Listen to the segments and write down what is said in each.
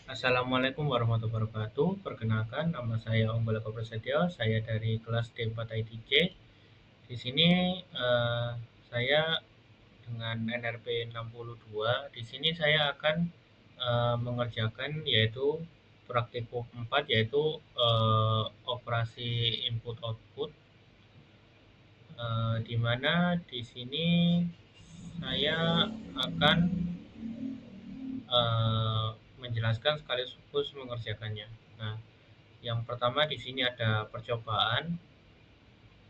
Assalamualaikum warahmatullahi wabarakatuh. Perkenalkan, nama saya Onggola Prasetyo. Saya dari kelas D4 ITC. Di sini saya dengan NRP 62. Di sini saya akan mengerjakan yaitu praktikum 4 yaitu operasi input output. Di mana di sini saya akan eh, menjelaskan sekaligus mengerjakannya. Nah, yang pertama di sini ada percobaan.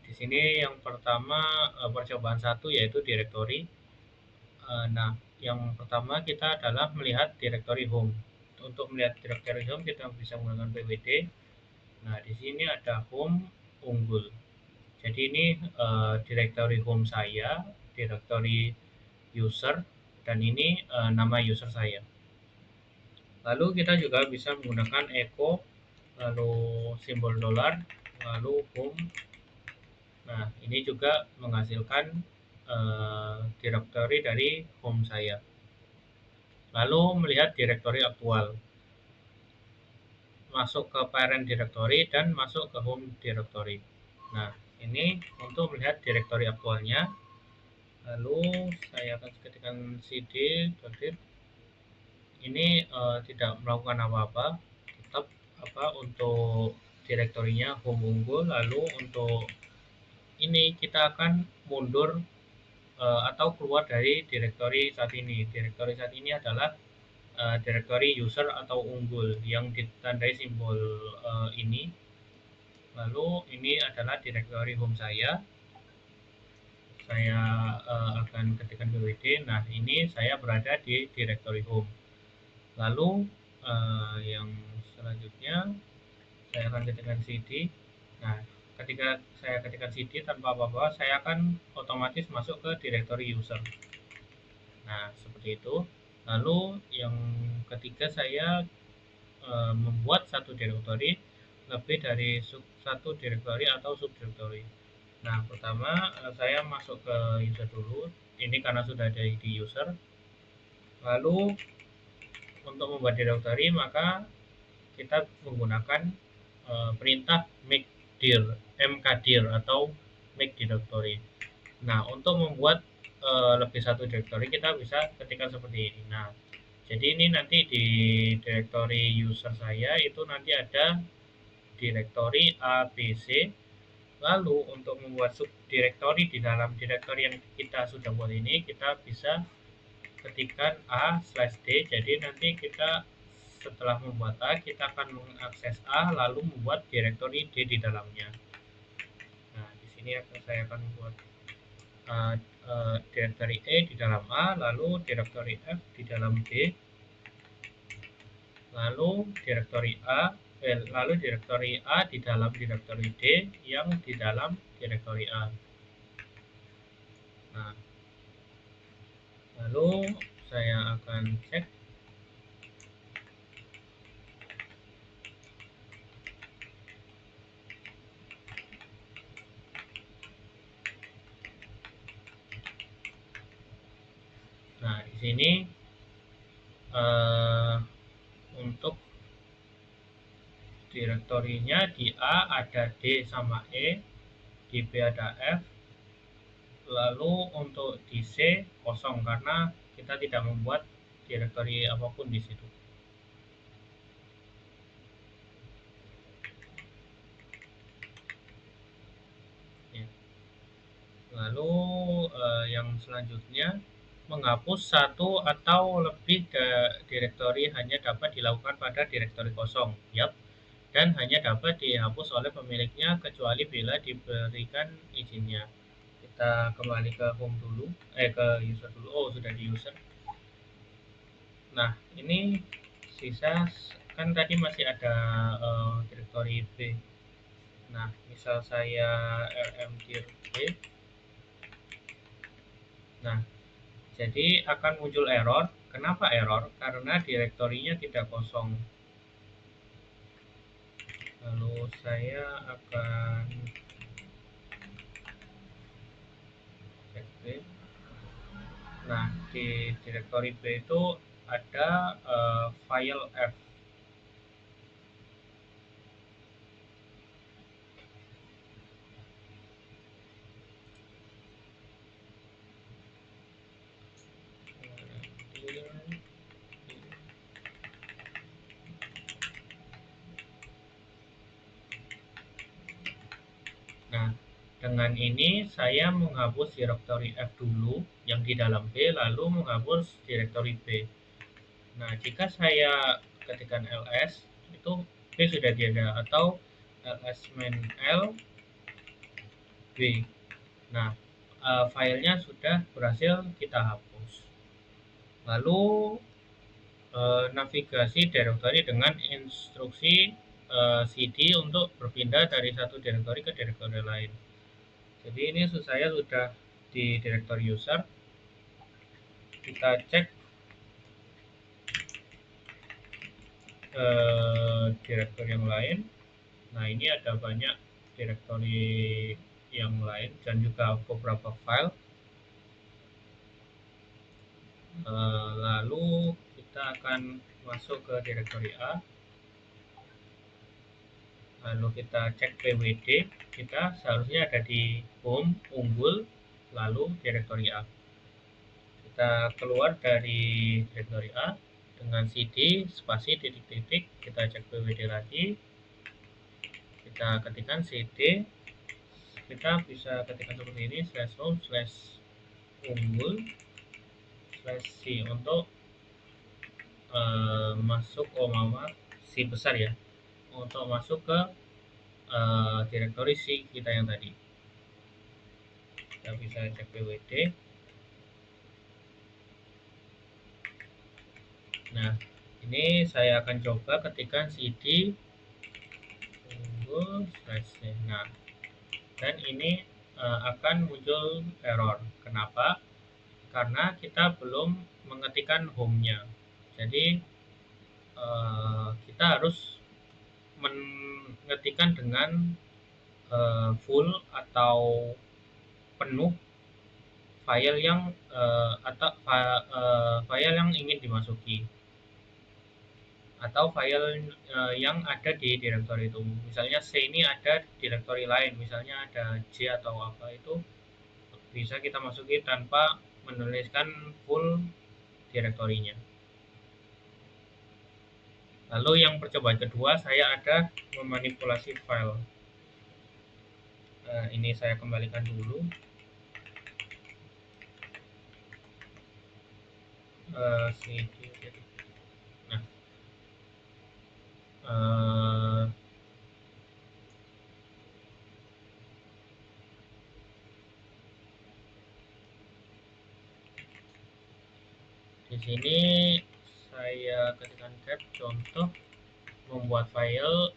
Di sini yang pertama percobaan satu yaitu directory. Nah, yang pertama kita adalah melihat directory home. Untuk melihat directory home kita bisa menggunakan pwd. Nah, di sini ada home unggul. Jadi ini directory home saya, directory user, dan ini nama user saya. Lalu kita juga bisa menggunakan echo, lalu simbol dolar, lalu home. Nah, ini juga menghasilkan directory dari home saya. Lalu melihat directory aktual, masuk ke parent directory dan masuk ke home directory. Nah, ini untuk melihat directory aktualnya. Lalu saya akan ketikkan cd download. Ini tidak melakukan apa-apa, tetap untuk direktorinya home unggul. Lalu untuk ini kita akan mundur atau keluar dari direktori saat ini. Direktori saat ini adalah direktori user atau unggul yang ditandai simbol ini. Lalu ini adalah direktori home saya. Saya akan ketikkan pwd. Nah, ini saya berada di direktori home. Lalu yang selanjutnya saya akan ketikkan cd. Nah, ketika saya ketikkan cd tanpa apa-apa, saya akan otomatis masuk ke direktori user. Nah, seperti itu. Lalu yang ketiga saya membuat satu direktori lebih dari satu direktori atau subdirektori. Nah, pertama saya masuk ke user dulu. Ini karena sudah ada di user. Lalu untuk membuat direktori maka kita menggunakan perintah make dir, mkdir atau make directory. Nah, untuk membuat lebih satu directory kita bisa ketikkan seperti ini. Nah, jadi ini nanti di directory user saya itu nanti ada directory ABC. Lalu untuk membuat subdirektori di dalam directory yang kita sudah buat ini, kita bisa ketikkan A/D. Jadi nanti kita setelah membuat A, kita akan mengakses A lalu membuat directory D di dalamnya. Nah, di sini saya akan membuat directory E di dalam A, lalu directory F di dalam D, lalu directory A di dalam directory D yang di dalam directory A. Nah, lalu saya akan cek. Nah, di sini untuk direktorinya di A ada D sama E, di B ada F, lalu untuk di C kosong karena kita tidak membuat direktori apapun di situ. Ya. Lalu yang selanjutnya menghapus satu atau lebih direktori hanya dapat dilakukan pada direktori kosong. Yap. Dan hanya dapat dihapus oleh pemiliknya kecuali bila diberikan izinnya. Kita kembali ke home dulu, ke user dulu. Oh, sudah di user. Nah, ini sisa kan tadi masih ada direktori B. Nah, misal saya rmdir B. Nah, jadi akan muncul error. Kenapa error? Karena direktorinya tidak kosong. Lalu saya akan cek B. Nah, di direktori B itu ada file F. Nah, dengan ini saya menghapus direktori F dulu yang di dalam B, lalu menghapus direktori B. Nah, jika saya ketikkan ls, itu B sudah tiada, atau ls-l B. Nah, filenya sudah berhasil kita hapus. Lalu navigasi direktori dengan instruksi cd untuk berpindah dari satu direktori ke direktori lain. Jadi ini saya sudah di direktori user. Kita cek direktori yang lain. Nah, ini ada banyak direktori yang lain dan juga beberapa file. Lalu kita akan masuk ke direktori A. Lalu kita cek pwd, kita seharusnya ada di home, unggul, lalu direktori A. Kita keluar dari direktori A dengan cd spasi titik-titik, kita cek pwd lagi, kita ketikkan cd, kita bisa ketikkan seperti ini, /home /unggul /c untuk masuk C besar ya, untuk masuk ke direktori C kita yang tadi. Kita bisa cek pwd. Nah, ini saya akan coba ketikkan cd unggul /c. Nah, dan ini akan muncul error. Kenapa? Karena kita belum mengetikkan home-nya. Jadi kita harus mengetikkan dengan full atau penuh file yang file yang ingin dimasuki, atau file yang ada di direktori itu. Misalnya C ini ada direktori lain, misalnya ada J atau apa, itu bisa kita masuki tanpa menuliskan full direktorinya. Lalu yang percobaan kedua, saya ada memanipulasi file. Ini saya kembalikan dulu. Nah, di sini saya ketikkan tab contoh, membuat file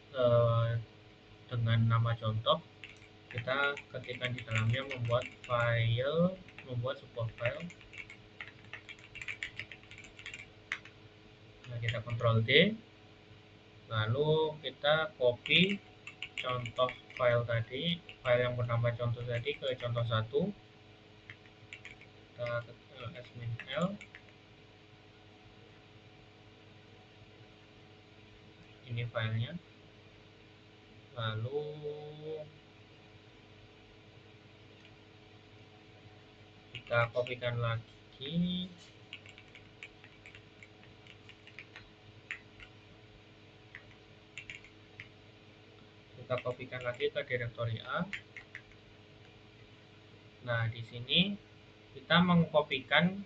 dengan nama contoh. Kita ketikkan di dalamnya membuat sebuah file. Nah, kita Ctrl D, lalu kita copy contoh file tadi, file yang bernama contoh tadi, ke contoh 1. Kita ls-l, ini filenya. Lalu kita kopikan lagi, ke direktori A. Nah, di sini kita mengkopikan,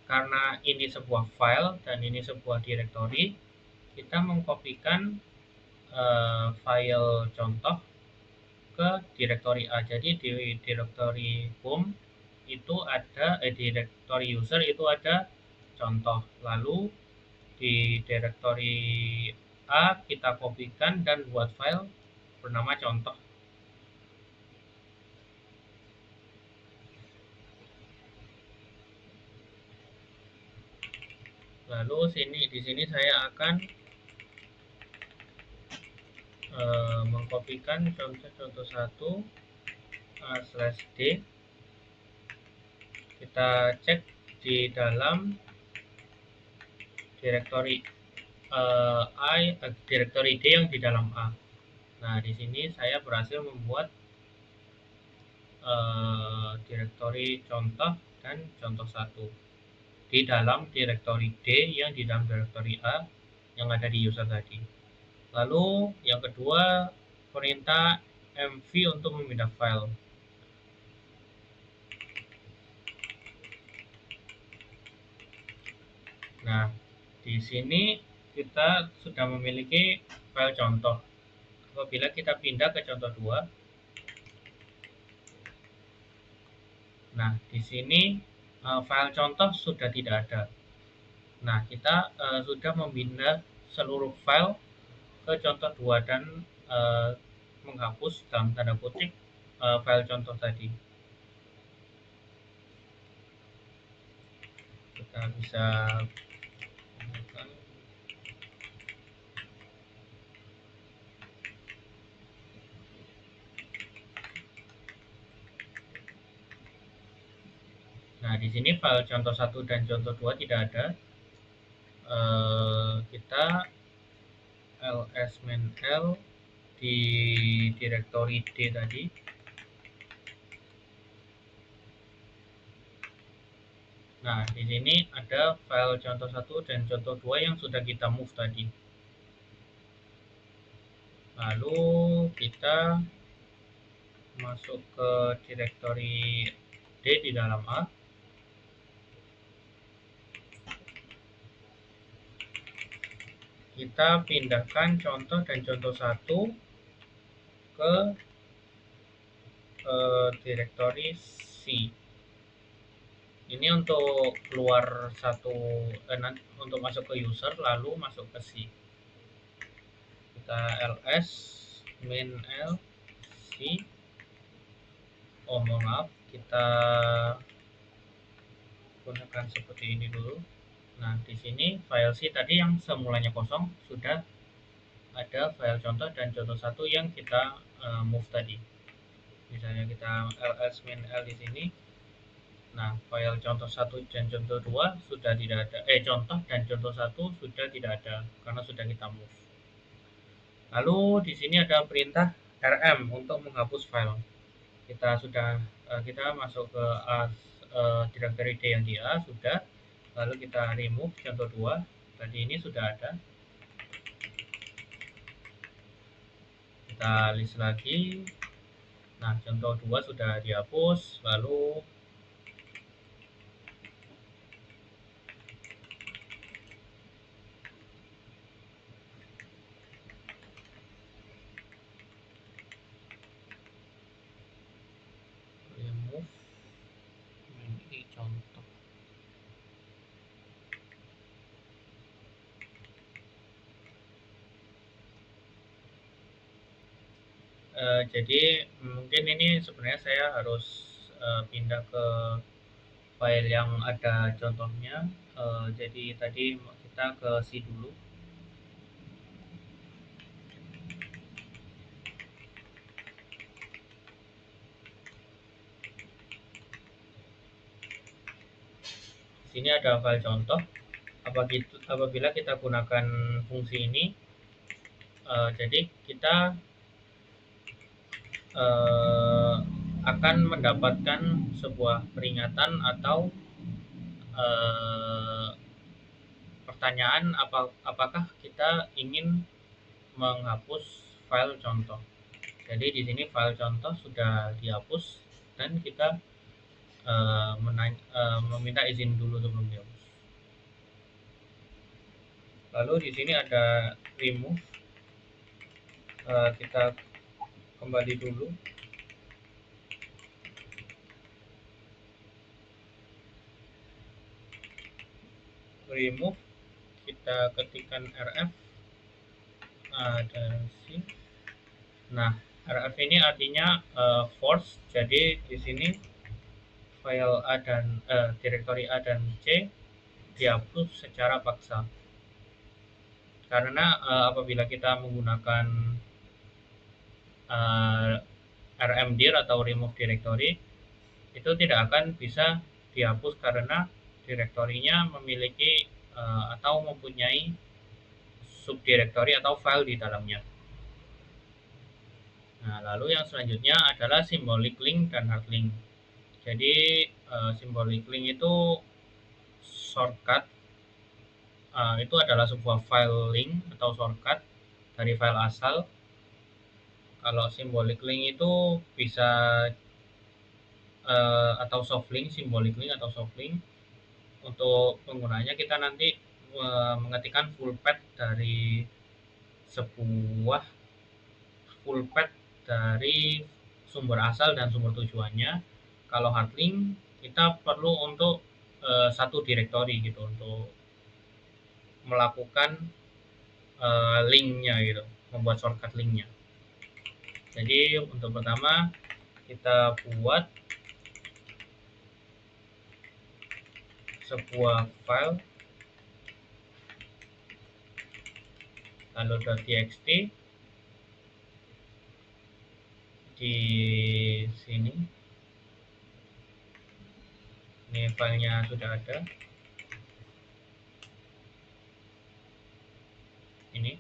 karena ini sebuah file dan ini sebuah direktori, kita mengkopikan file contoh ke direktori A. Jadi di direktori home itu ada direktori user itu ada contoh, lalu di direktori A kita kopikan dan buat file bernama contoh. Lalu di sini saya akan mengkopikan contoh 1 /d. Kita cek di dalam direktori direktori D yang di dalam A. Nah, di sini saya berhasil membuat direktori contoh dan contoh 1 di dalam direktori D yang di dalam direktori A yang ada di user tadi. Lalu yang kedua, perintah mv untuk memindah file. Nah, di sini kita sudah memiliki file contoh. Apabila kita pindah ke contoh 2, nah di sini file contoh sudah tidak ada. Nah, kita sudah memindah seluruh file ke contoh 2 dan menghapus dalam tanda kutip file contoh tadi. Kita bisa Nah, di sini file contoh 1 dan contoh 2 tidak ada. Kita ls-l di direktori D tadi. Nah, di sini ada file contoh 1 dan contoh 2 yang sudah kita move tadi. Lalu kita masuk ke direktori D di dalam A. Kita pindahkan contoh dan contoh 1 ke direktori C. Ini untuk keluar untuk masuk ke user lalu masuk ke C. Kita ls min l c. Mohon maaf, kita gunakan seperti ini dulu. Nah, di sini file C tadi yang semulanya kosong sudah ada file contoh dan contoh 1 yang kita move tadi. Misalnya kita ls min l di sini. Nah, file contoh 1 dan contoh 2 sudah tidak ada. Contoh dan contoh 1 sudah tidak ada karena sudah kita move. Lalu di sini ada perintah rm untuk menghapus file. Kita masuk ke directory D yang di A sudah. Lalu kita remove contoh 2. Tadi ini sudah ada. Kita list lagi. Nah, contoh 2 sudah dihapus. Lalu remove ini contoh. Jadi mungkin ini sebenarnya saya harus pindah ke file yang ada contohnya. Jadi tadi kita ke C dulu. Di sini ada file contoh. Apabila kita gunakan fungsi ini, jadi kita akan mendapatkan sebuah peringatan atau pertanyaan apakah kita ingin menghapus file contoh. Jadi di sini file contoh sudah dihapus dan kita meminta izin dulu sebelum dihapus. Lalu di sini ada remove. Kita kembali dulu. Remove, kita ketikkan rf, ada sih. Nah, rf ini artinya force. Jadi di sini file A dan direktori A dan C dihapus secara paksa. Karena apabila kita menggunakan rmdir atau remove directory, itu tidak akan bisa dihapus karena direktorinya memiliki atau mempunyai subdirektori atau file di dalamnya. Nah, lalu yang selanjutnya adalah symbolic link dan hard link. Jadi symbolic link itu shortcut, itu adalah sebuah file link atau shortcut dari file asal Kalau symbolic link itu bisa atau soft link, symbolic link atau soft link. Untuk penggunanya kita nanti mengetikkan full path dari sebuah full path dari sumber asal dan sumber tujuannya. Kalau hard link kita perlu untuk satu directory gitu untuk melakukan linknya gitu, membuat shortcut linknya. Jadi untuk pertama kita buat sebuah file hello.txt. Di sini ini filenya sudah ada, ini.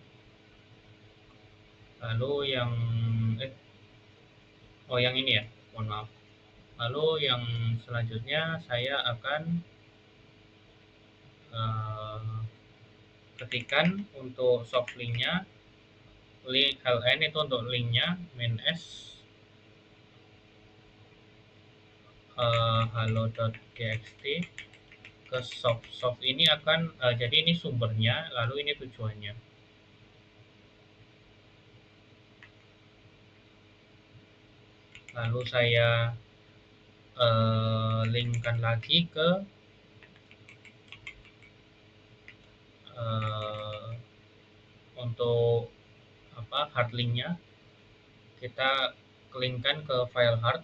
Lalu yang yang ini ya, mohon maaf. Lalu yang selanjutnya saya akan ketikkan untuk soft linknya, link ln itu untuk linknya, main s hello.txt ke soft ini akan jadi ini sumbernya, lalu ini tujuannya. Lalu saya linkkan lagi ke untuk hard linknya, kita linkkan ke file hard,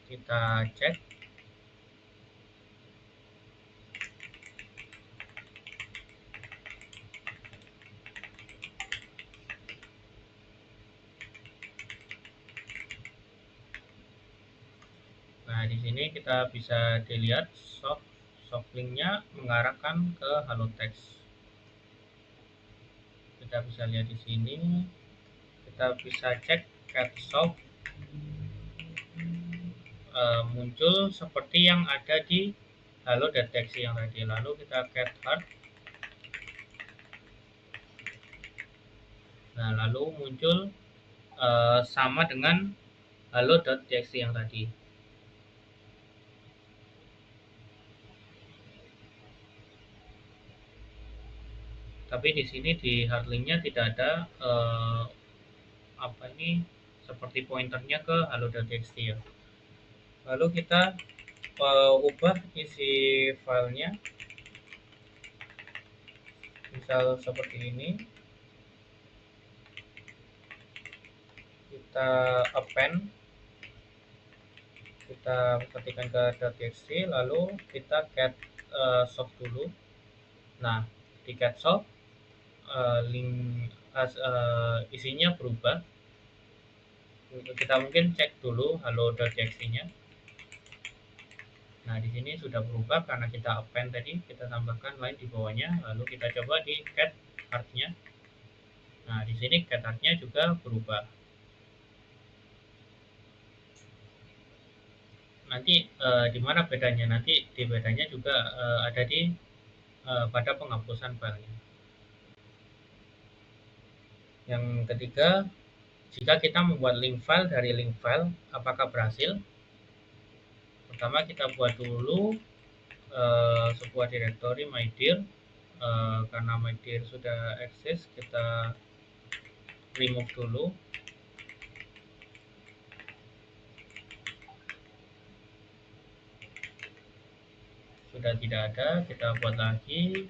kita cek. Nah, di sini kita bisa dilihat soft linknya mengarahkan ke halo text. Kita bisa lihat di sini, kita bisa cek cat soft muncul seperti yang ada di halo.txt yang tadi. Lalu kita cat hard. Nah, lalu muncul sama dengan halo.txt yang tadi. Tapi di sini di hard linknya tidak ada seperti pointernya ke halo.txt ya. Lalu kita ubah isi filenya, misal seperti ini. Kita append, kita ketikkan ke .txt, lalu kita cat soft dulu. Nah, di cat soft link isinya berubah. Kita mungkin cek dulu halo.txt-nya. Nah, di sini sudah berubah karena kita append tadi, kita tambahkan line di bawahnya, lalu kita coba di cat hard-nya. Nah, di sini cat hard-nya juga berubah. Nanti di mana bedanya? Nanti di bedanya juga ada di pada penghapusan filenya. Yang ketiga, jika kita membuat link file dari link file, apakah berhasil? Pertama kita buat dulu sebuah directory mydir. Karena mydir sudah eksis, kita remove dulu. Sudah tidak ada, kita buat lagi.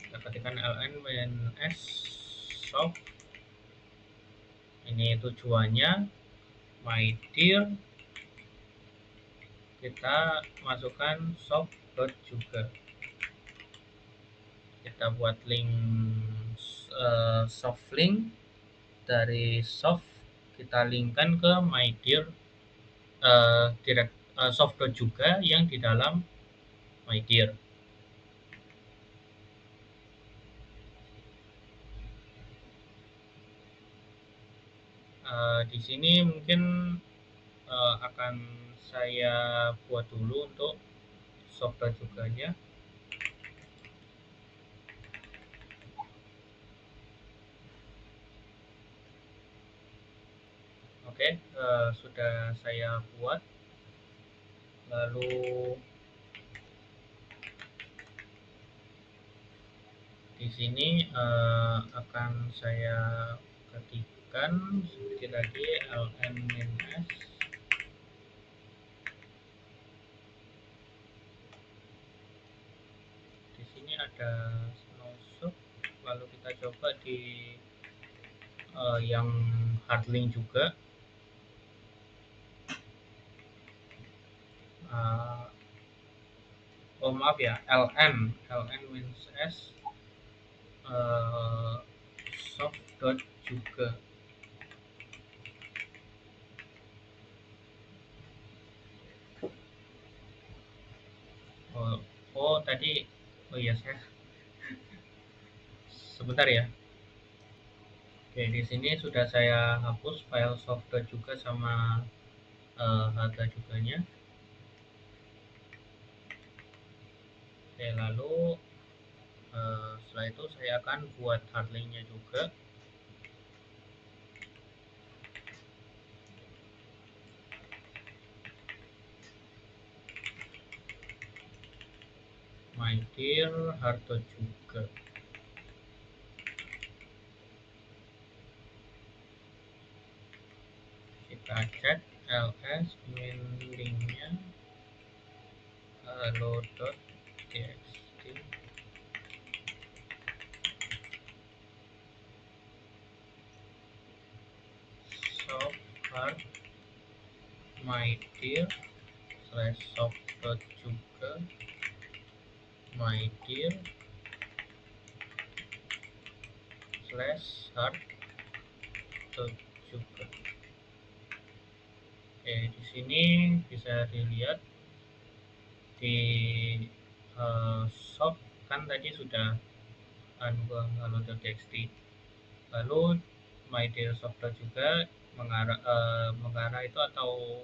Kita ketikkan ln -s soft. Ini tujuannya mydir. Kita masukkan soft juga. Kita buat link soft link dari soft, kita linkkan ke mydir soft juga yang di dalam mydir. Di sini mungkin akan saya buat dulu untuk soft juganya. Oke, sudah saya buat. Lalu di sini akan saya ketikkan seperti tadi ln-s. Di sini ada snowshock. Lalu kita coba di yang hardlink juga. Oh maaf ya, ln wins s soft dot juga. Oh tadi, oh iya saya sebentar ya. Oke, di sini sudah saya hapus file soft dot juga sama harga juganya. Oke, lalu setelah itu saya akan buat hardlinknya juga. My dear Harto juga. Kita cek ls min linknya hello.txt soft hard my dear slash soft dot juga my dear slash hard dot juga. Oke, di sini bisa dilihat di soft kan tadi sudah hello.txt. Lalu my dear soft juga mengarah itu atau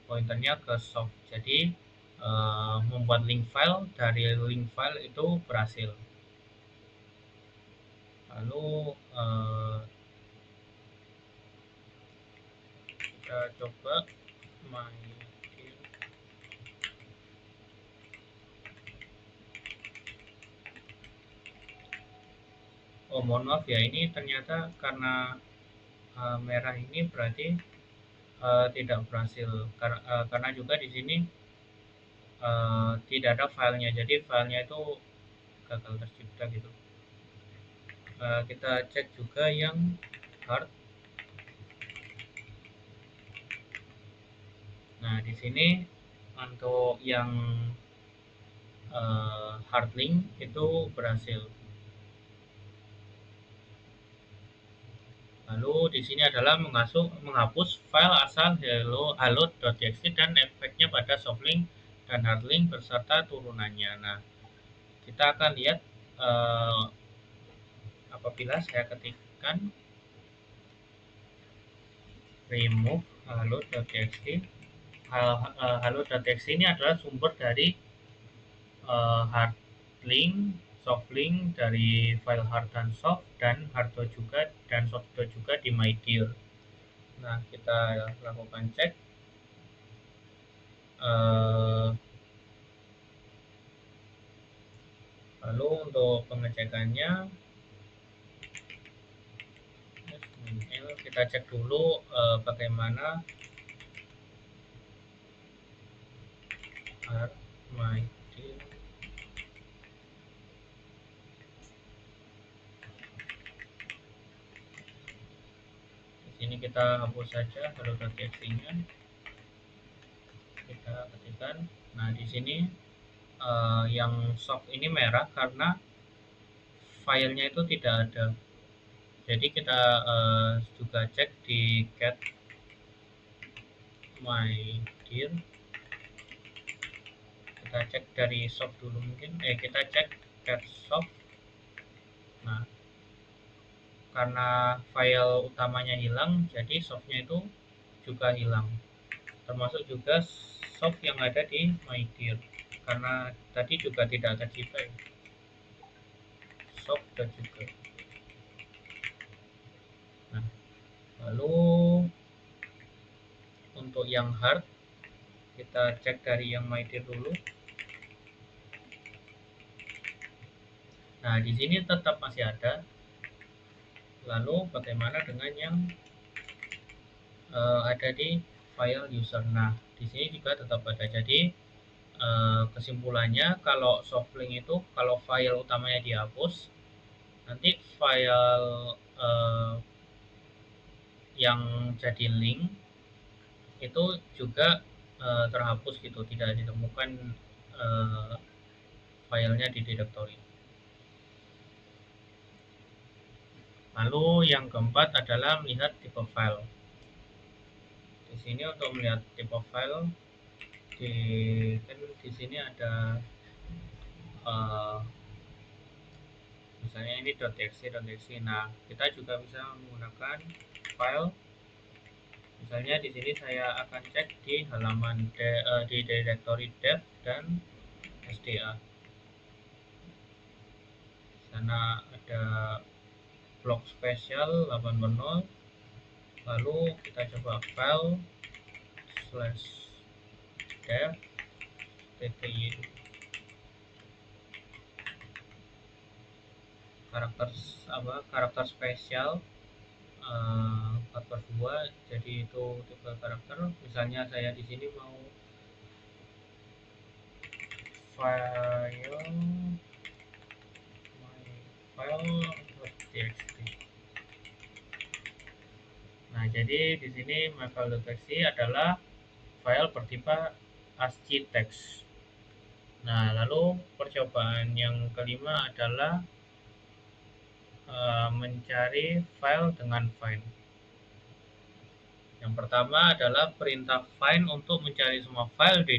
pointernya ke soft. Jadi membuat link file, dari link file itu berhasil. Lalu kita coba my dear. Oh mohon maaf ya, ini ternyata karena merah ini berarti tidak berhasil karena juga di sini tidak ada filenya, jadi filenya itu gagal tercipta gitu. Kita cek juga yang hard. Nah di sini untuk yang hard link itu berhasil. Lalu di sini adalah menghapus file asal hello.txt dan efeknya pada softlink dan hardlink beserta turunannya. Nah, kita akan lihat apabila saya ketikkan remove hello.txt. Hello.txt ini adalah sumber dari hard link, soft link dari file hard dan soft, dan hard juga dan soft juga di my dear. Nah, kita lakukan cek. Lalu untuk pengecekannya kita cek dulu bagaimana my dear. Di sini kita hapus saja hello.txt-nya. Kita ketikkan. Nah, di sini yang soft ini merah karena filenya itu tidak ada. Jadi kita juga cek di cat my dear. Kita cek dari soft dulu mungkin. Kita cek cat soft. Nah, karena file utamanya hilang, jadi softnya itu juga hilang. Termasuk juga soft yang ada di my dear. Karena tadi juga tidak tercipta soft dan juga. Nah, lalu untuk yang hard, kita cek dari yang mydir dulu. Nah, di sini tetap masih ada. Lalu bagaimana dengan yang ada di file user? Nah, di sini juga tetap ada. Jadi kesimpulannya, kalau soft link itu kalau file utamanya dihapus, nanti file yang jadi link itu juga terhapus gitu, tidak ditemukan filenya di directory. Lalu yang keempat adalah melihat tipe file. Di sini untuk melihat tipe file, di sini ada misalnya ini .txt. Nah, kita juga bisa menggunakan file. Misalnya di sini saya akan cek di halaman di directory dev dan sda. Sana ada blok spesial 8.0. Lalu kita coba file /dev tty karakter spesial 4/2, jadi itu tipe karakter. Misalnya saya di sini mau file.txt. Nah, jadi di sini myfile.txt adalah file bertipe ASCII text. Nah, lalu percobaan yang kelima adalah mencari file dengan find. Yang pertama adalah perintah find untuk mencari semua file di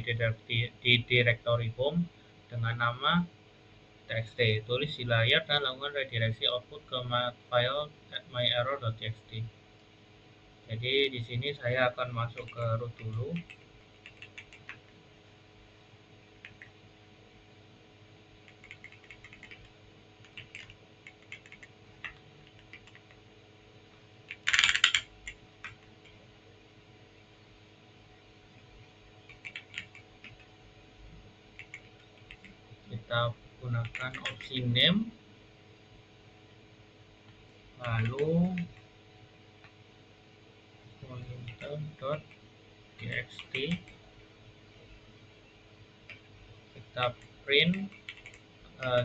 directory home dengan nama txt. Tulis di layar dan lakukan redireksi output ke file myerror.txt. Jadi di sini saya akan masuk ke root dulu. Kita gunakan opsi name, lalu pointer.txt, kita print,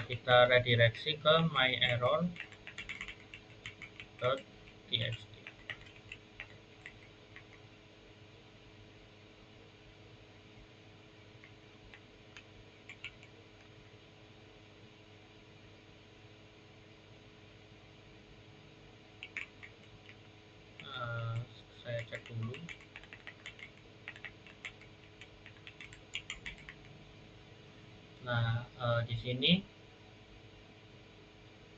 kita redireksi ke myerror.txt. Saya cek dulu. Nah, di sini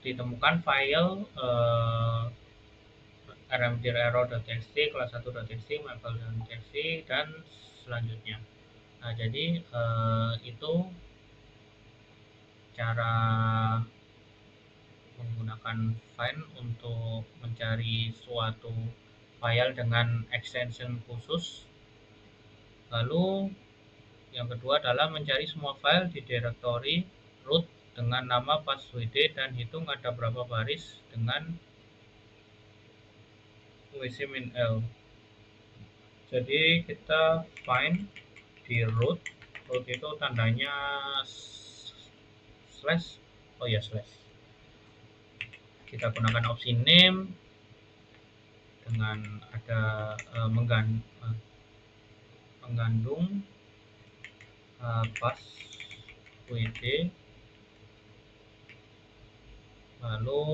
ditemukan file rmdir_error.txt, kelas 1.txt, myfile.txt, dan selanjutnya. Nah, jadi itu cara menggunakan find untuk mencari suatu file dengan extension khusus. Lalu yang kedua adalah mencari semua file di directory root dengan nama passwd dan hitung ada berapa baris dengan wc-l. Jadi kita find di root itu tandanya slash, slash. Kita gunakan opsi name dengan ada mengandung passwd, lalu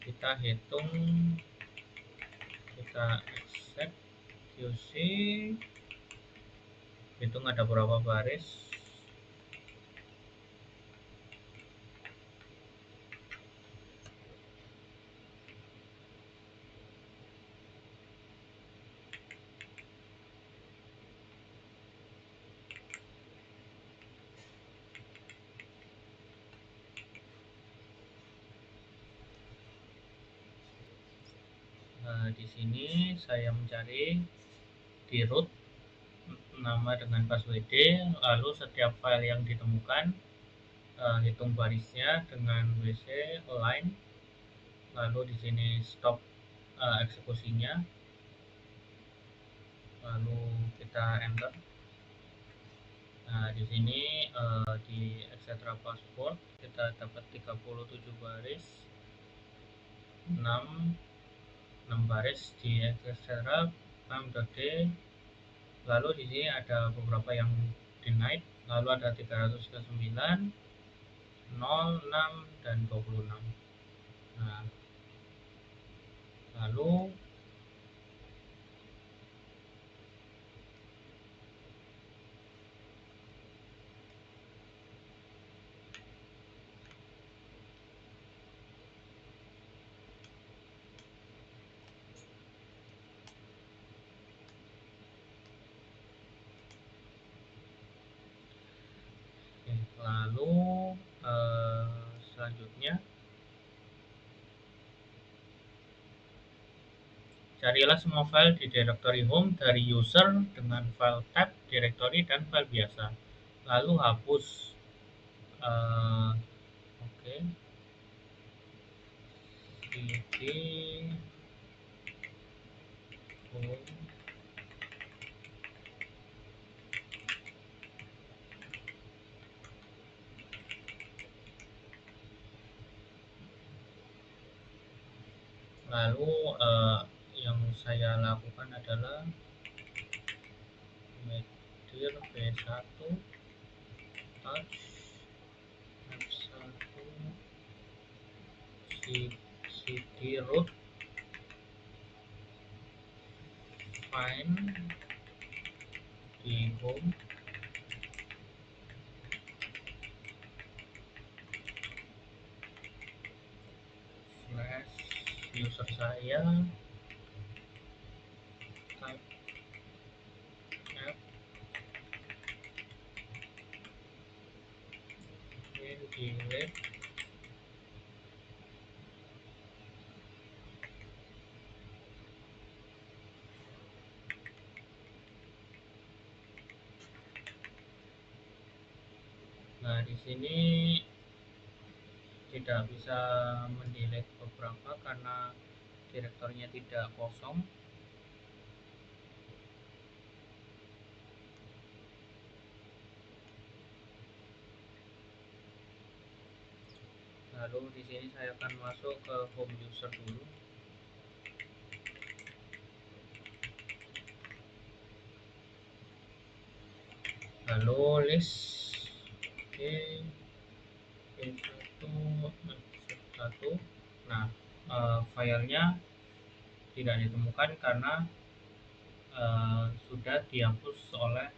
kita hitung, kita execute, hitung ada berapa baris. Di sini saya mencari di root nama dengan passwd, lalu setiap file yang ditemukan hitung barisnya dengan wc align, lalu di sini stop eksekusinya, lalu kita enter. Nah, di sini di etc password kita dapat 37 baris, 6 baris di etc pam.d. Lalu di sini ada beberapa yang denied, lalu ada 309, 0, 6, dan 26. Nah, lalu selanjutnya carilah semua file di directory home dari user dengan file tab, directory, dan file biasa. Lalu hapus oke, cd home lalu yang saya lakukan adalah medir v1 touch f1 cd root find di home slash user saya type f delete. Nah, di sini tidak bisa mendelete beberapa karena direktornya tidak kosong. Lalu di sini saya akan masuk ke home user dulu. Lalu list F1. Nah, filenya tidak ditemukan karena sudah dihapus oleh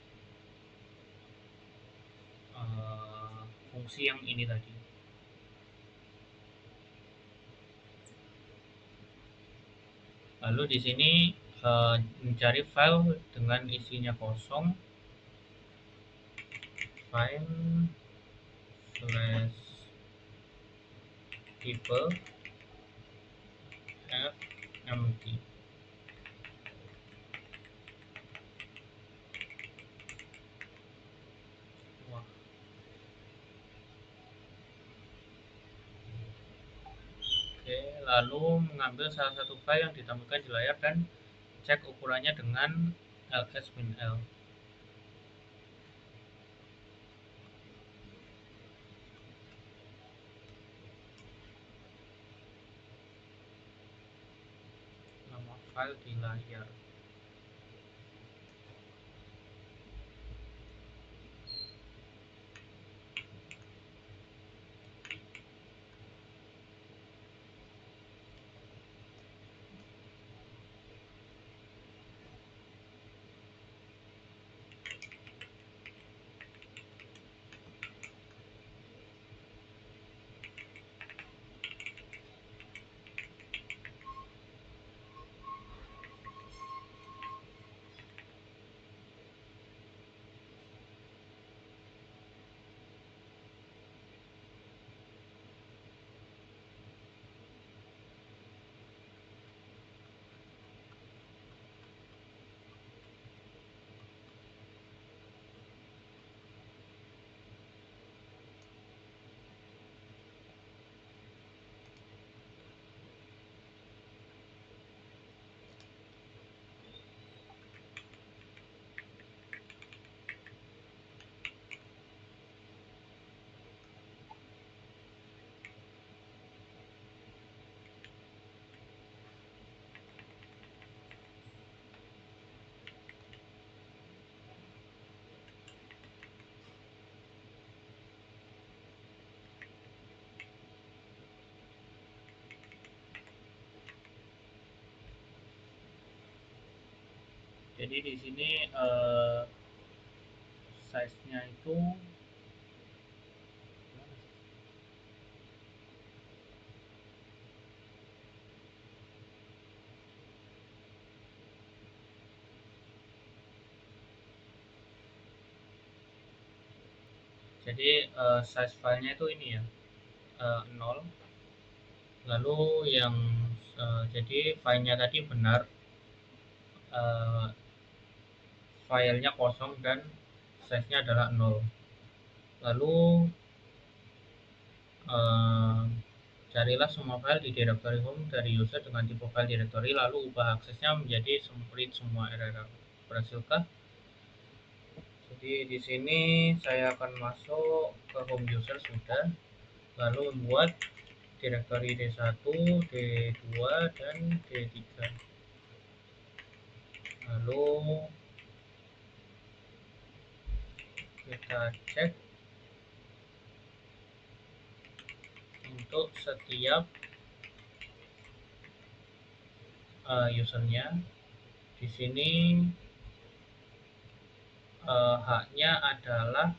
fungsi yang ini tadi. Lalu di sini mencari file dengan isinya kosong, file slash tipe fmt. Oke, lalu mengambil salah satu file yang ditampilkan di layar dan cek ukurannya dengan ls-l. Nama file di layar. Jadi di sini size-nya itu jadi size filenya itu ini ya, 0. Lalu yang jadi filenya tadi benar, eh, filenya kosong dan size-nya adalah 0. Lalu eh, carilah semua file di directory home dari user dengan tipe file directory, lalu ubah aksesnya menjadi read semua RRR. Berhasilkah? Jadi di sini saya akan masuk ke home user sudah, lalu membuat directory D1, D2, dan D3. Lalu kita cek untuk setiap usernya. Di sini haknya adalah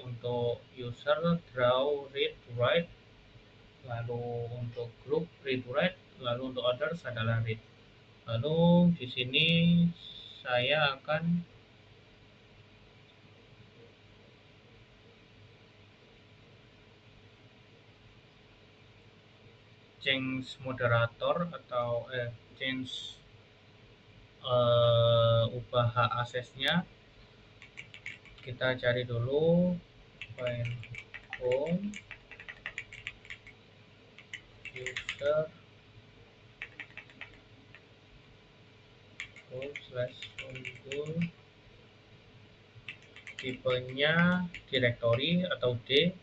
untuk user draw read write, lalu untuk group read write, lalu untuk others adalah read. Lalu di sini saya akan change moderator atau change ubah hak aksesnya. Kita cari dulu find home user home/home, tipenya directory atau D.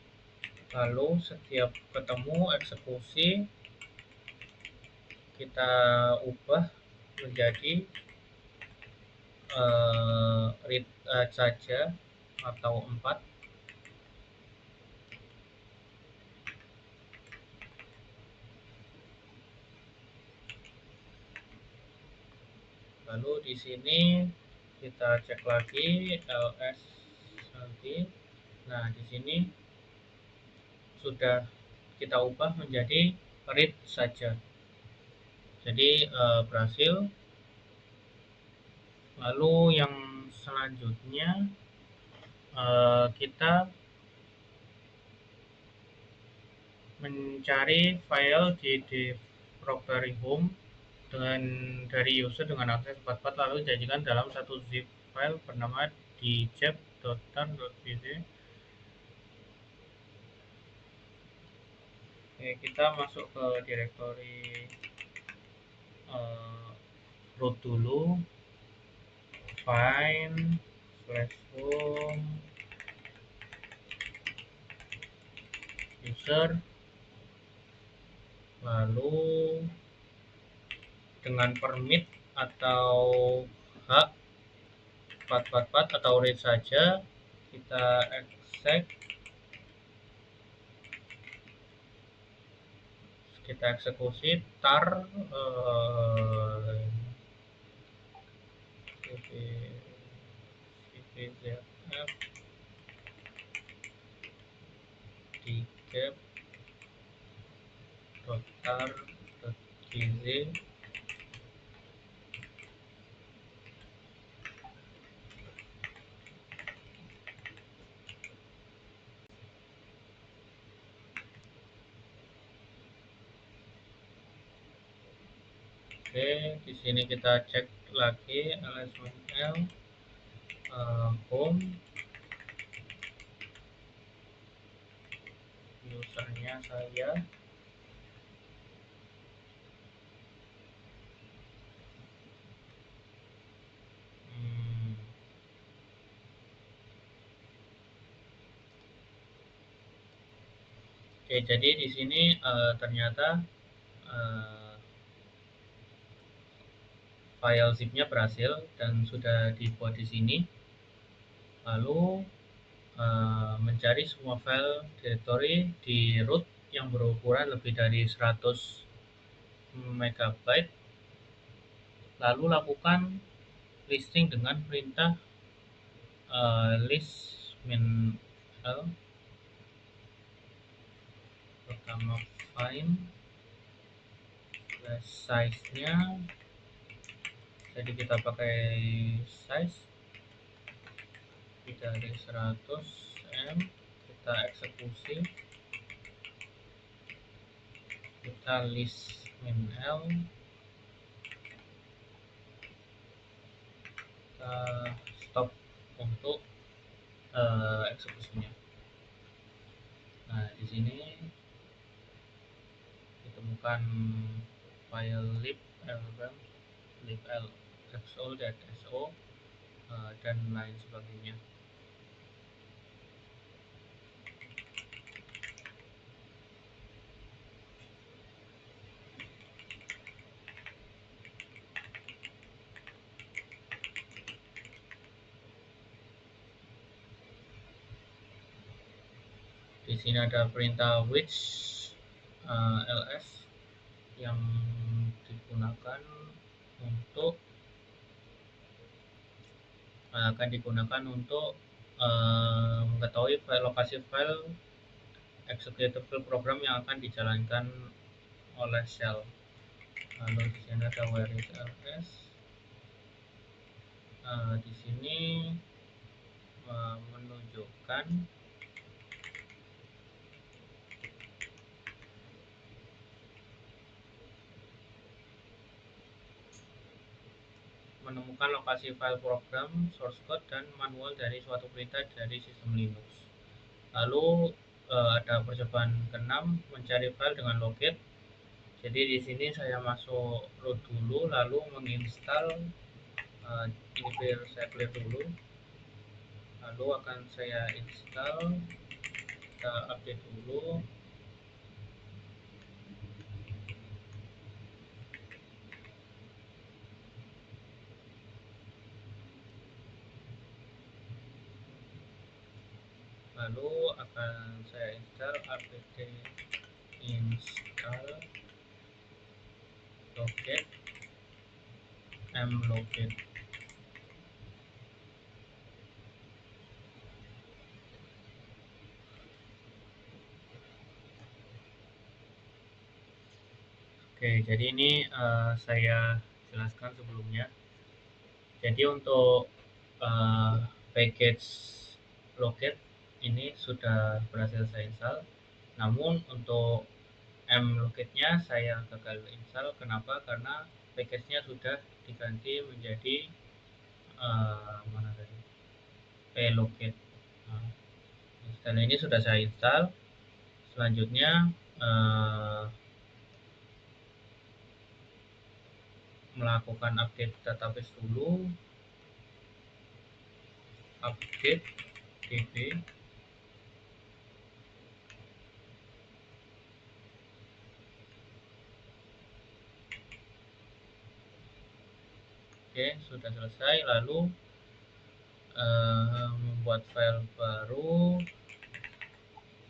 Lalu setiap ketemu eksekusi kita ubah menjadi read saja atau 4. Lalu di sini kita cek lagi ls nanti. Nah, di sini sudah kita ubah menjadi read saja. Jadi berhasil. Lalu yang selanjutnya kita mencari file di directory home dengan dari user dengan akses 44, lalu disajikan dalam satu zip file bernama djep.tar.bz. Oke, kita masuk ke directory root dulu, find /home user, lalu dengan permit atau hak 444 atau read saja kita exec, kita eksekusi tar cpzf djep.tar.gz. Oke, di sini kita cek lagi ls-l home usernya saya. Oke, jadi di sini ternyata file zip-nya berhasil dan sudah dibuat di sini. Lalu mencari semua file directory di root yang berukuran lebih dari 100 MB. Lalu lakukan listing dengan perintah list min l. Pertama find size-nya, jadi kita pakai size dari 100 m, kita eksekusi, kita list min l, kita stop untuk eksekusinya. Nah, di sini ditemukan file lib so dan lain sebagainya. Di sini ada perintah which ls yang digunakan untuk mengetahui lokasi file executable program yang akan dijalankan oleh shell. Lalu di sini ada where is ls. Di sini menunjukkan menemukan lokasi file program, source code, dan manual dari suatu perintah dari sistem Linux. Lalu ada percobaan ke-6, mencari file dengan locate. Jadi di sini saya masuk root dulu, lalu menginstal. Ini saya clear dulu, lalu akan saya install. Kita update dulu. Lalu akan saya install apt install locate mlocate. Oke, jadi ini saya jelaskan sebelumnya. Jadi untuk package locate ini sudah berhasil saya install. Namun untuk mlocate-nya saya gagal install. Kenapa? Karena package-nya sudah diganti menjadi mana tadi? Plocate. Nah, install ini sudah saya install. Selanjutnya melakukan update database dulu, update db. Oke, sudah selesai. Lalu membuat file baru,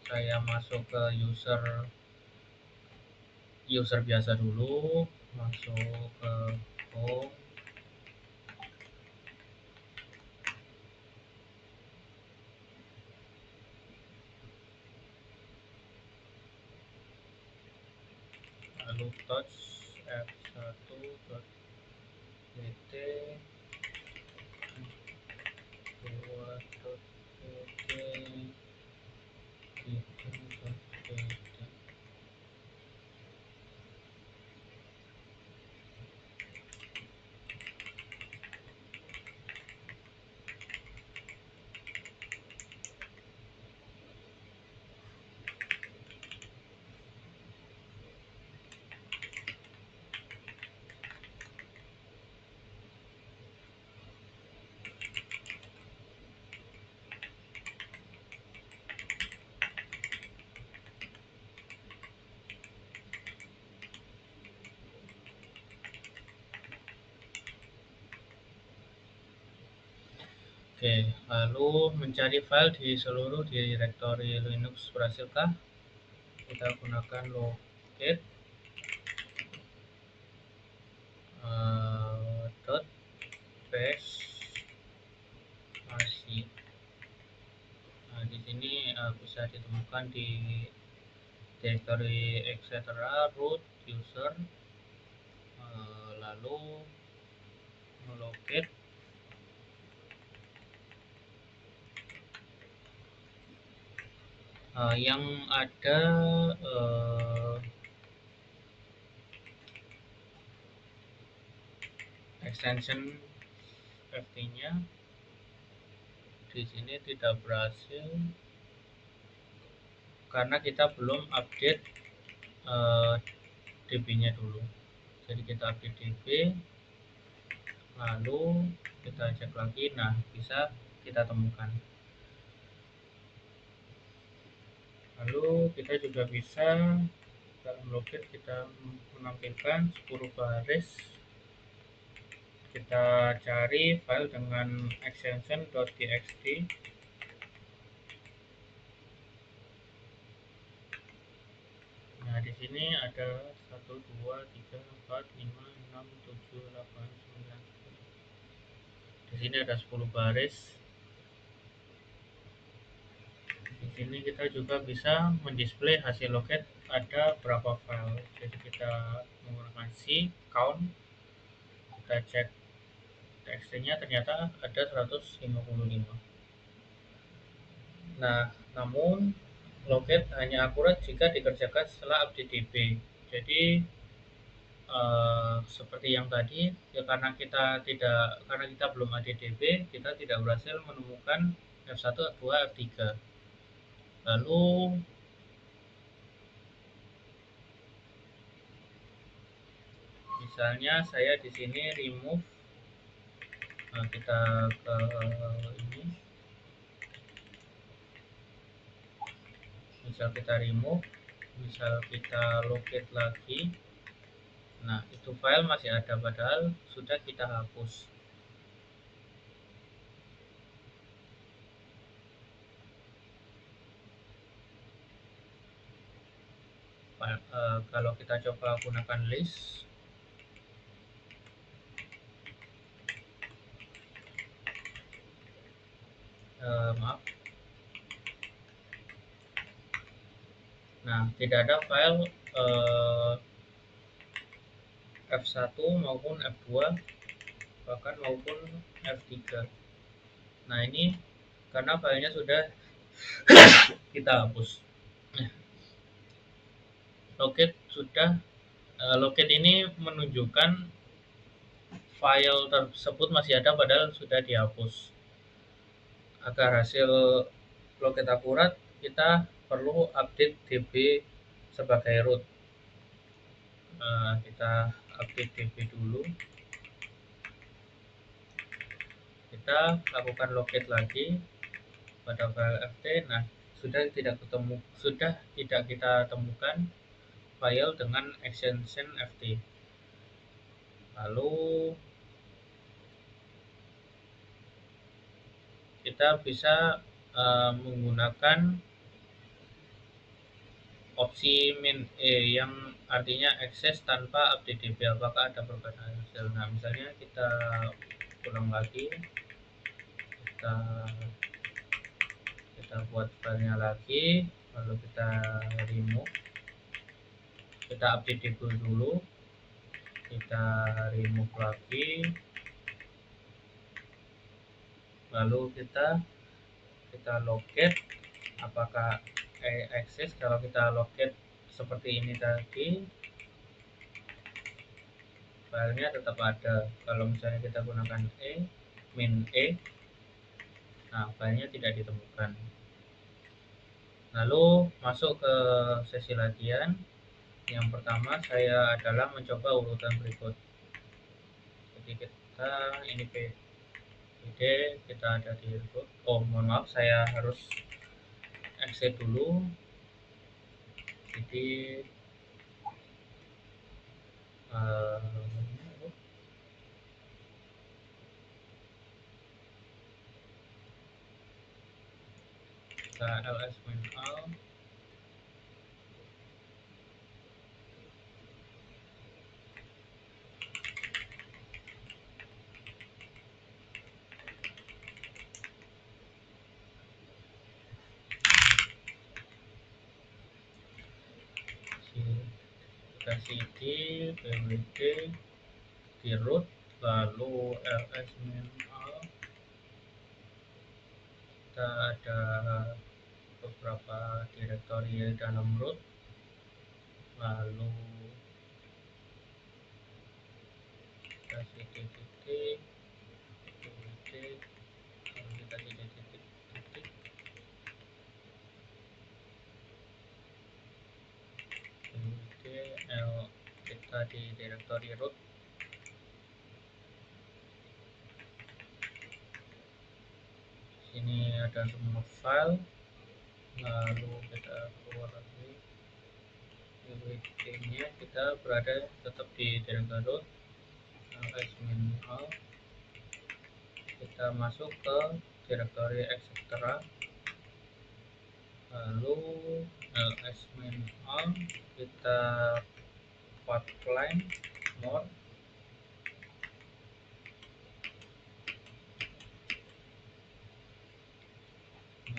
saya masuk ke user biasa dulu, masuk ke home, lalu touch f1.pt 2.pt 3.pt. Oke, lalu mencari file di seluruh direktori Linux berhasilkah? Kita gunakan locate dot investasi. Nah, di sini bisa ditemukan di directory etc. root user, lalu locate yang ada extension FT-nya di sini tidak berhasil karena kita belum update DB-nya dulu. Jadi kita update DB, lalu kita cek lagi. Nah, bisa kita temukan. Lalu kita juga bisa dalam locate kita menampilkan 10 baris. Kita cari file dengan extension .txt. Nah, di sini ada 1 2 3 4 5 6 7 8 9. Di sini ada 10 baris. Di sini kita juga bisa mendisplay hasil locate ada berapa file. Jadi kita menggunakan C count, kita cek txt-nya ternyata ada 155. Nah, namun locate hanya akurat jika dikerjakan setelah update DB. Jadi seperti yang tadi, ya karena kita belum ada DB, kita tidak berhasil menemukan F1, F2, F3. Lalu misalnya saya di sini remove, kita ke ini, misal kita remove, misal kita locate lagi. Nah, itu file masih ada padahal sudah kita hapus. Kalau kita coba gunakan list, maaf. Nah, tidak ada file F1 maupun F2 bahkan maupun F3. Nah, ini karena filenya sudah kita hapus. Locate ini menunjukkan file tersebut masih ada padahal sudah dihapus. Agar hasil locate akurat, kita perlu update DB sebagai root. Kita update DB dulu. Kita lakukan locate lagi pada file ft. Nah, sudah tidak kita temukan file dengan extension ft. Lalu kita bisa menggunakan opsi min yang artinya akses tanpa update DB. Apakah ada perbedaan hasil? Nah, misalnya kita ulang lagi, kita buat filenya lagi, lalu kita remove, kita update DB dulu, kita remove lagi, lalu kita locate. Apakah access? Kalau kita locate seperti ini tadi, filenya tetap ada. Kalau misalnya kita gunakan min nah filenya tidak ditemukan. Lalu masuk ke sesi latihan. Yang pertama saya adalah mencoba urutan berikut. Jadi kita ini PD, kita ada di root. Oh, mohon maaf, saya harus exit dulu. Jadi kita ls -al. ada cd pwd di root, lalu ls min a, kita ada beberapa direktori dalam root, lalu kita cd titik pwd, lalu kita cd titik titik pwd l, kita di direktori root. Sini ada semua file, lalu kita keluar lagi pwd nya, kita berada tetap di direktori root, ls min a, kita masuk ke direktori etc, lalu ls min a, kita path line more,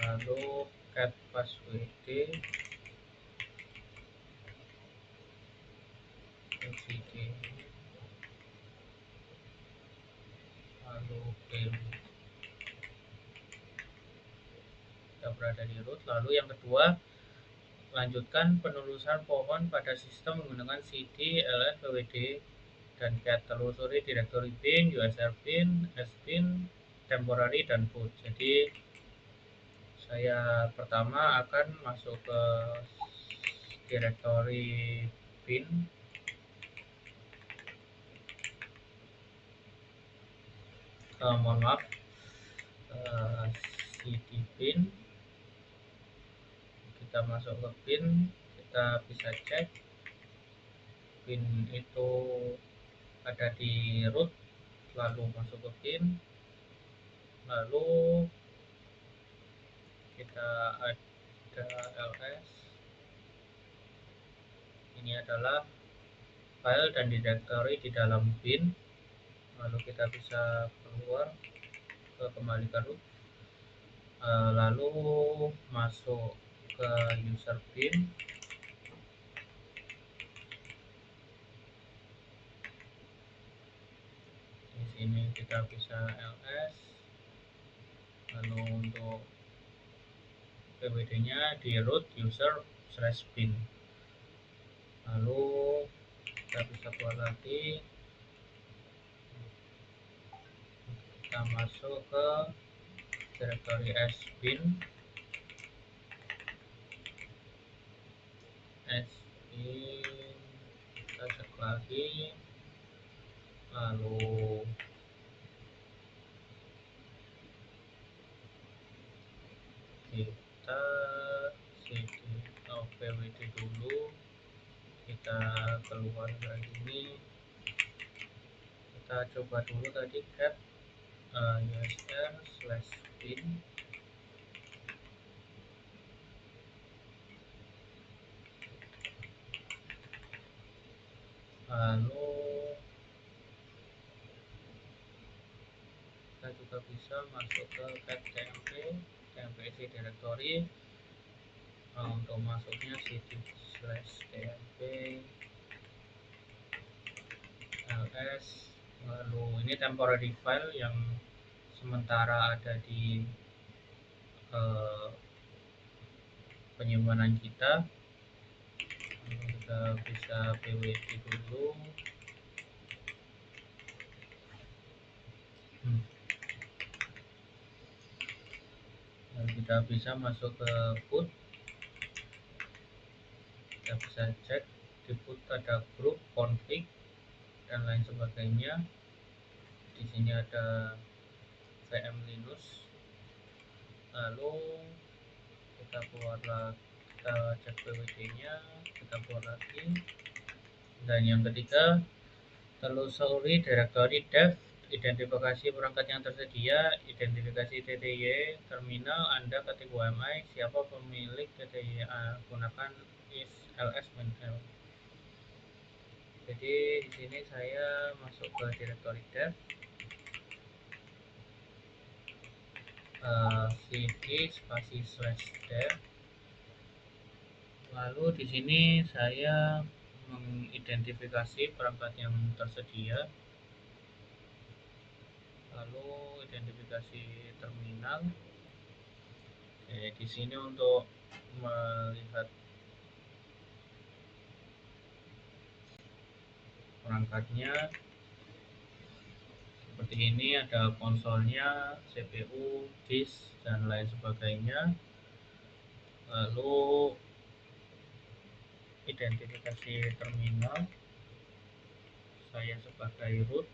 lalu cat passwd cd, lalu kita berada di root. Lalu yang kedua, lanjutkan penelusuran pohon pada sistem menggunakan cd, ls, pwd, dan cat. Telusuri direktori bin, usr bin, sbin, temporary, dan boot. Jadi saya pertama akan masuk ke direktori bin, mohon maaf, cd bin, kita masuk ke bin, kita bisa cek bin itu ada di root, lalu masuk ke bin, lalu kita ada ls, ini adalah file dan direktori di dalam bin, lalu kita bisa keluar kembali ke root, lalu masuk ke user bin, di sini kita bisa ls, lalu untuk pwd nya di root user / bin, lalu kita bisa keluar lagi, kita masuk ke direktori sbin, kita cek lagi, lalu kita cd pwd dulu, kita keluar dari ini, kita coba dulu tadi cat usr/bin, lalu kita juga bisa masuk ke cat tmp isi directory, untuk masuknya cd/tmp ls, lalu ini temporary file yang sementara ada di penyimpanan kita, lalu kita bisa pwd dulu, lalu kita bisa masuk ke boot, kita bisa cek di boot ada group, config, dan lain sebagainya. Di sini ada VM Linux, lalu kita keluar lagi, kita cek pwd nya, kita keluar lagi, dan yang ketiga, telusuri direktori dev, identifikasi perangkat yang tersedia, identifikasi TTY terminal Anda ketik UMI, siapa pemilik TTY, gunakan is ls min l. Jadi di sini saya masuk ke direktori dev, cd spasi /dev, lalu di sini saya mengidentifikasi perangkat yang tersedia, lalu identifikasi terminal. Oke, di sini untuk melihat perangkatnya seperti ini, ada konsolnya, CPU, disk, dan lain sebagainya. Lalu identifikasi terminal, saya sebagai root.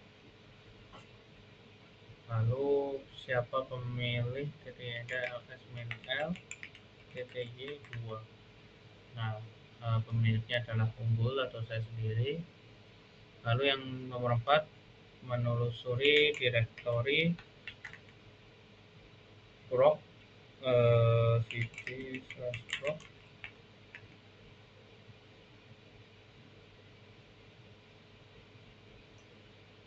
Lalu siapa pemilik TTY LS-L TTY 2. Nah, pemiliknya adalah Unggul atau saya sendiri. Lalu yang nomor 4, menelusuri direktori proc cd/proc.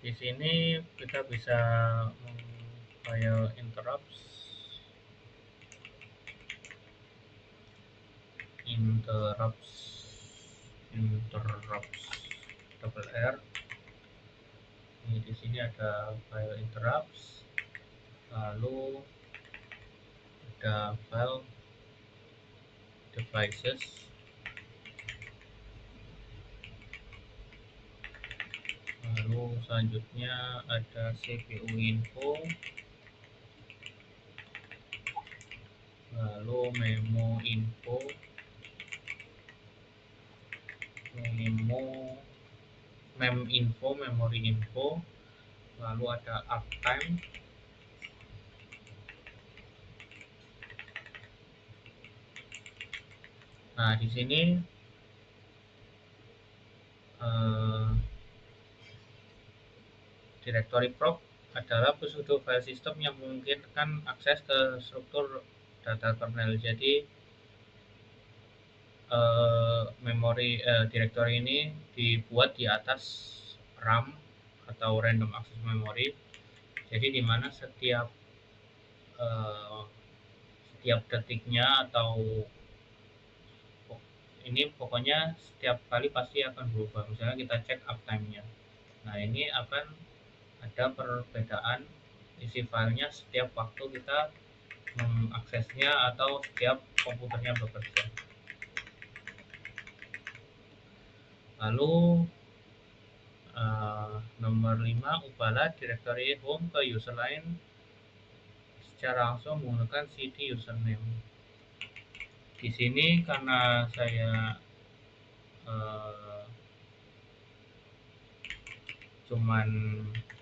Di sini kita bisa file interrupts double R. Ini di sini ada file interrupts, lalu ada file devices, lalu selanjutnya ada CPU info, lalu memo info, mem info, memory info, lalu ada uptime, nah di sini direktori proc adalah pseudo file system yang memungkinkan akses ke struktur data kernel. Jadi direktori ini dibuat di atas RAM atau random access memory. Jadi di mana setiap detiknya atau ini pokoknya setiap kali pasti akan berubah. Misalnya kita cek uptime-nya. Nah, ini akan ada perbedaan isi filenya setiap waktu kita mengaksesnya atau setiap komputernya bekerja. Lalu nomor 5, ubahlah direktori home ke user lain secara langsung menggunakan cd username. Di sini karena saya cuman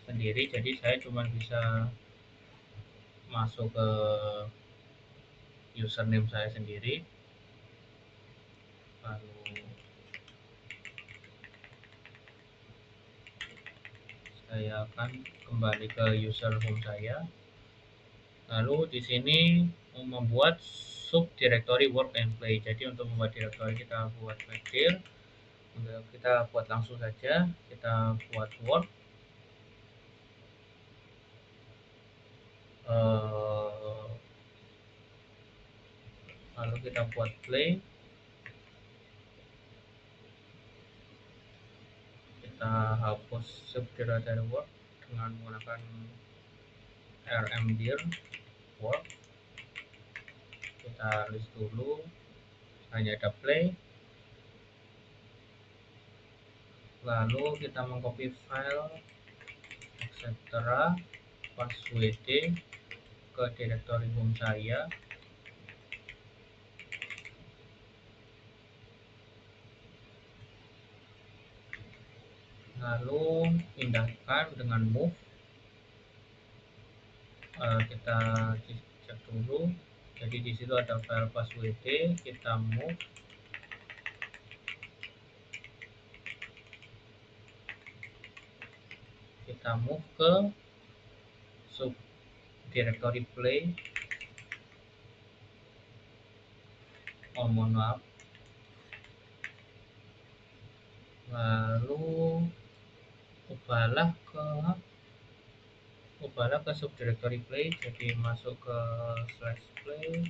sendiri, jadi saya cuman bisa masuk ke username saya sendiri, lalu saya akan kembali ke user home saya. Lalu di sini membuat subdirectory work and play. Jadi untuk membuat direktori kita buat dir, kita buat langsung saja, kita buat work, lalu kita buat play, kita hapus subdirectory work dengan menggunakan rmdir work, kita list dulu, hanya ada play, lalu kita mengcopy file etc passwd ke direktori home saya, lalu pindahkan dengan move. Kita cek dulu, jadi di situ ada file passwd, kita move, ke subdirectory play. Mohon maaf. Lalu ubahlah ke subdirectory play, jadi masuk ke /play,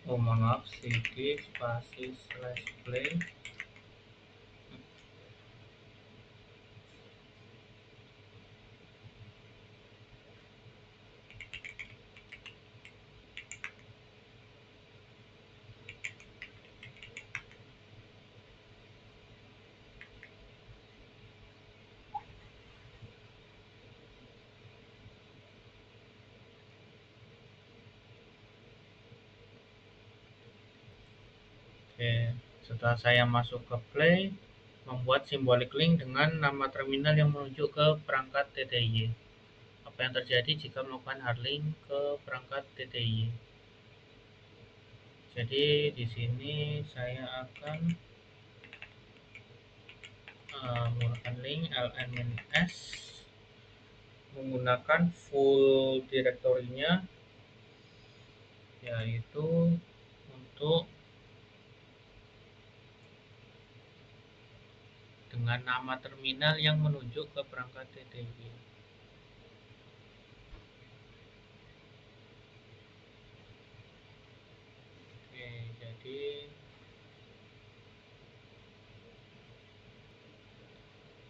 Oh mohon maaf, cd spasi slash play. Oke, setelah saya masuk ke play, membuat simbolik link dengan nama terminal yang menuju ke perangkat TTY. Apa yang terjadi jika melakukan hard link ke perangkat TTY? Jadi di sini saya akan menggunakan link ln-s, menggunakan full direktorinya, yaitu untuk dengan nama terminal yang menuju ke perangkat TTY.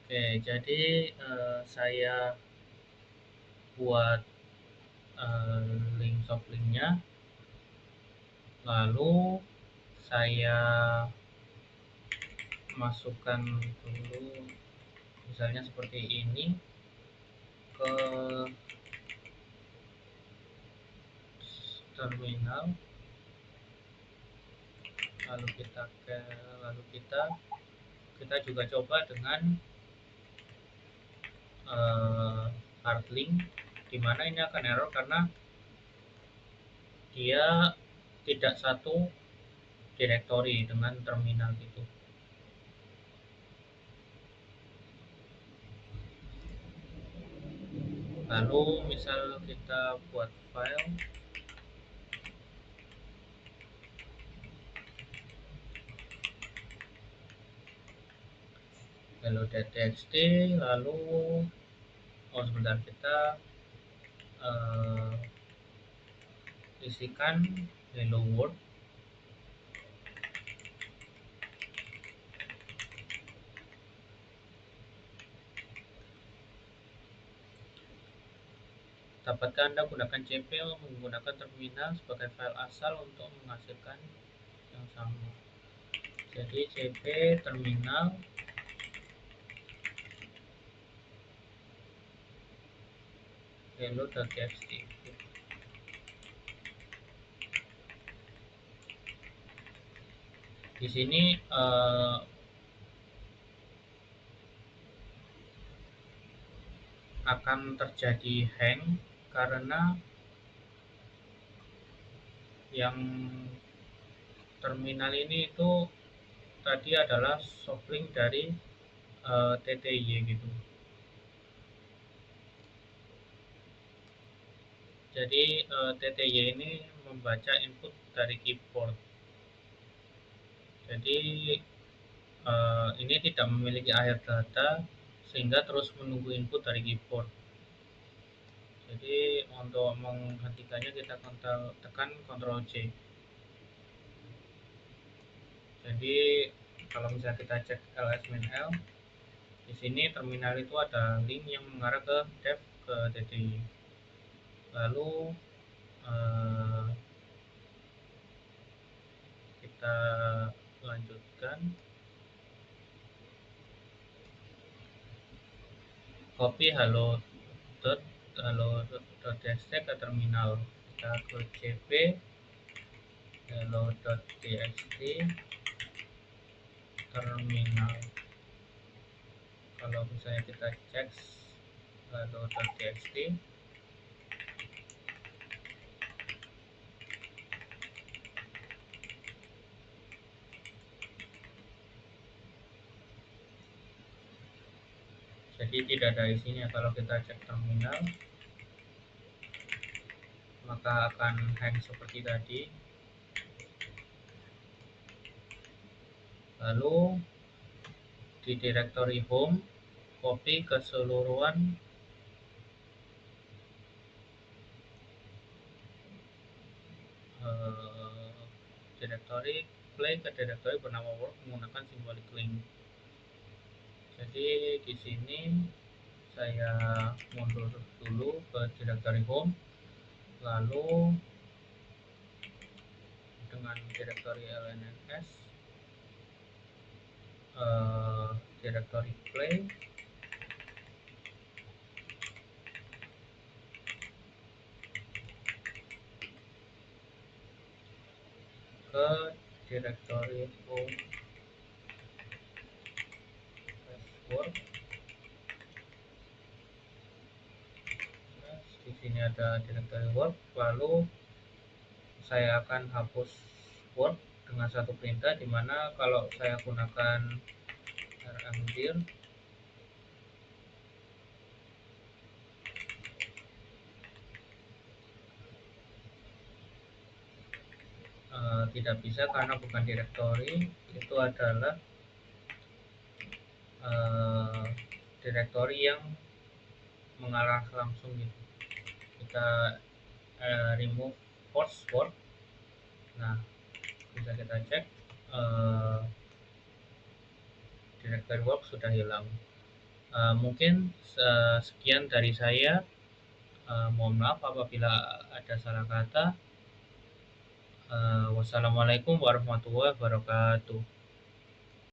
Oke, jadi saya buat link softlinknya, lalu saya masukkan dulu misalnya seperti ini ke terminal, lalu kita juga coba dengan hard link, dimana ini akan error karena dia tidak satu direktori dengan terminal itu. Lalu misal kita buat file hello.txt, lalu sebentar, kita isikan hello world, dapatkah Anda gunakan cp menggunakan terminal sebagai file asal untuk menghasilkan yang sama. Jadi cp terminal hello.txt. Di sini akan terjadi hang karena yang terminal ini itu tadi adalah softlink dari TTY gitu. Jadi TTY ini membaca input dari keyboard. Jadi ini tidak memiliki akhir data sehingga terus menunggu input dari keyboard. Jadi untuk menghentikannya kita tekan Ctrl C. Jadi kalau misalnya kita cek ls-l, di sini terminal itu ada link yang mengarah ke dev ke TTY. Lalu kita lanjutkan, copy hello.txt ke terminal. Kita ke cp hello.txt terminal. Kalau misalnya kita cek hello.txt, jadi tidak ada isinya. Kalau kita cek terminal, maka akan hang seperti tadi. Lalu di directory home, copy keseluruhan directory play ke directory bernama work menggunakan symbolic link. Jadi di sini saya mundur dulu ke directory home, lalu dengan directory lns directory play ke directory home work. Di sini ada directory work, lalu saya akan hapus work dengan satu perintah, dimana kalau saya gunakan rmdir tidak bisa karena bukan directory, itu adalah directory yang mengarah langsung gitu. Kita remove force work. Nah, bisa kita cek directory work sudah hilang. Mungkin sekian dari saya. Mohon maaf apabila ada salah kata. Wassalamualaikum warahmatullahi wabarakatuh.